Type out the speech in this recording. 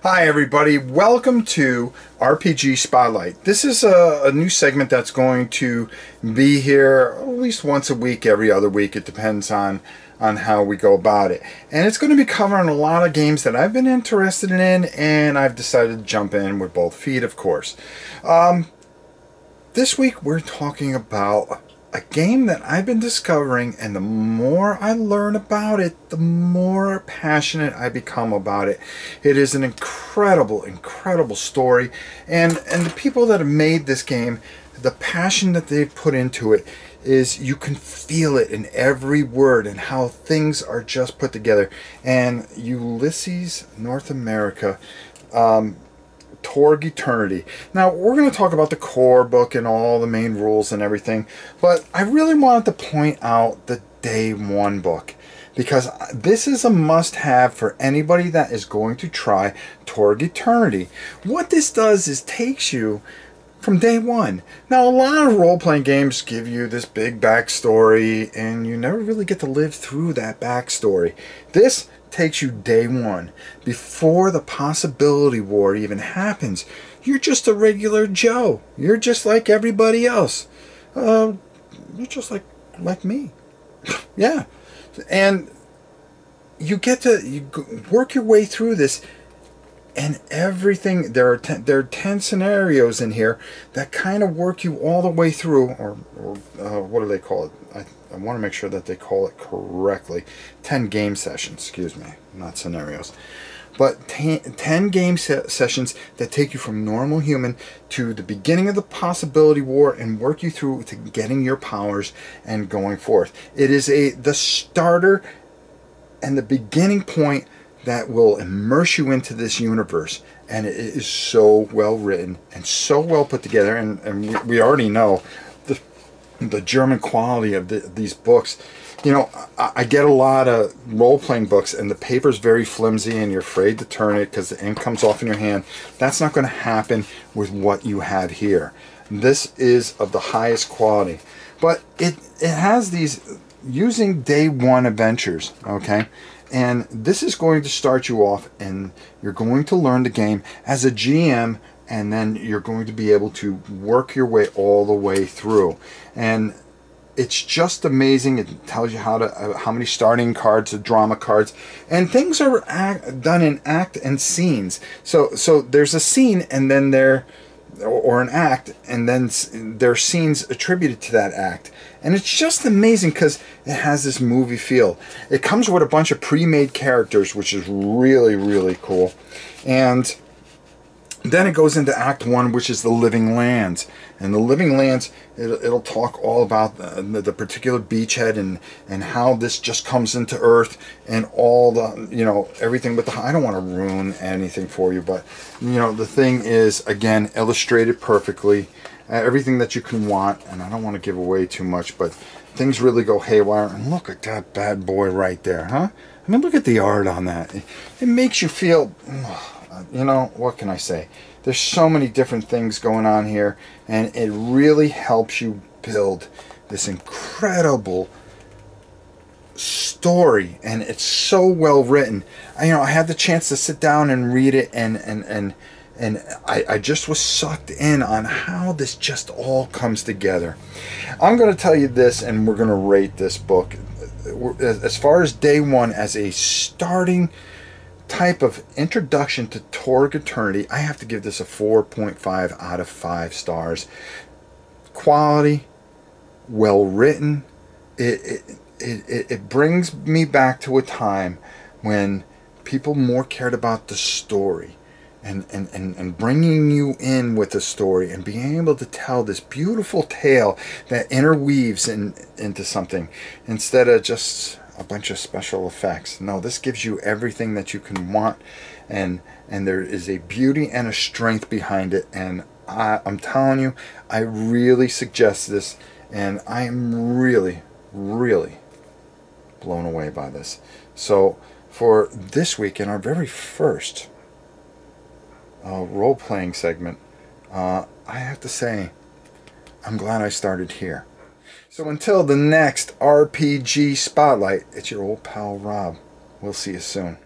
Hi everybody, welcome to RPG Spotlight. This is a new segment that's going to be here at least once a week, every other week. It depends on how we go about it. And it's going to be covering a lot of games that I've been interested in, and I've decided to jump in with both feet, of course. This week we're talking about a game that I've been discovering, and the more I learn about it, the more passionate I become about it. It is an incredible, incredible story, and the people that have made this game, the passion that they've put into it is, you can feel it in every word and how things are just put together. And Ulysses North America, Torg Eternity. Now, we're going to talk about the core book and all the main rules and everything, but I really wanted to point out the Day 1 book, because this is a must-have for anybody that is going to try Torg Eternity. What this does is takes you from day one. Now, a lot of role-playing games give you this big backstory, and you never really get to live through that backstory. This takes you day one, before the possibility war even happens. You're just a regular Joe. You're just like everybody else. You're just like me. Yeah. And you get to work your way through this, and everything. There are 10 scenarios in here that kind of work you all the way through, or what do they call it? I want to make sure that they call it correctly. 10 game sessions, excuse me, not scenarios. But 10 game sessions that take you from normal human to the beginning of the possibility war and work you through to getting your powers and going forth. It is the starter and the beginning point that will immerse you into this universe. And it is so well written and so well put together. And we already know the German quality of these books. You know, I get a lot of role-playing books, and the paper's very flimsy, and you're afraid to turn it because the ink comes off in your hand. That's not going to happen with what you have here. This is of the highest quality. But it has these using day one adventures, okay? And this is going to start you off, and you're going to learn the game as a GM, and then you're going to be able to work your way all the way through. And it's just amazing. It tells you how many starting cards, the drama cards, and things are done in act and scenes. So there's a scene, and then or an act, and then there are scenes attributed to that act. And it's just amazing because it has this movie feel. It comes with a bunch of pre-made characters, which is really, really cool. And then it goes into Act 1, which is the Living Lands. And the Living Lands, it'll talk all about the particular beachhead and how this just comes into Earth, and all the, you know, everything with the... I don't want to ruin anything for you, but, you know, the thing is, again, illustrated perfectly. Everything that you can want, and I don't want to give away too much, but things really go haywire. And look at that bad boy right there, huh? I mean, look at the art on that. It makes you feel... You know, what can I say? There's so many different things going on here, and it really helps you build this incredible story, and it's so well written. You know, I had the chance to sit down and read it, and I just was sucked in on how this just all comes together. I'm going to tell you this, and we're going to rate this book. As far as day one, as a starting type of introduction to Torg Eternity, I have to give this a 4.5 out of 5 stars. Quality, well written. It brings me back to a time when people more cared about the story and bringing you in with the story and being able to tell this beautiful tale that interweaves into something, instead of just a bunch of special effects. No, this gives you everything that you can want, and there is a beauty and a strength behind it. And I'm telling you, I really suggest this, and I am really, really blown away by this. So for this week, in our very first role-playing segment, I have to say, I'm glad I started here. So until the next RPG Spotlight, it's your old pal Rob. We'll see you soon.